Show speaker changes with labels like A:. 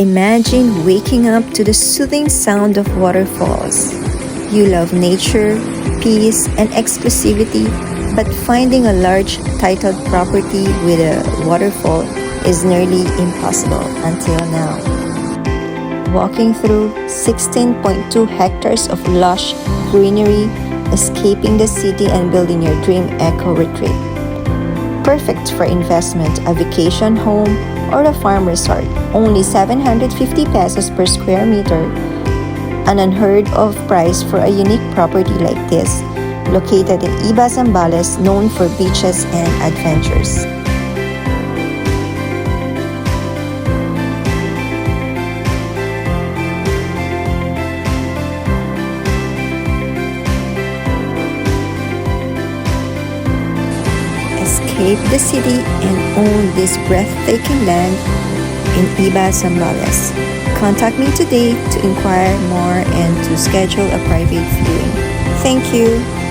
A: Imagine waking up to the soothing sound of waterfalls. You love nature, peace, and exclusivity, but finding a large titled property with a waterfall is nearly impossible until now. Walking through 16.2 hectares of lush greenery, escaping the city and building your dream eco retreat. Perfect for investment, a vacation home, or a farm resort. Only 750 pesos per square meter. An unheard of price for a unique property like this, located in Zambales, known for beaches and adventures. Escape the city and own this breathtaking land in Zambales. Contact me today to inquire more and to schedule a private viewing. Thank you.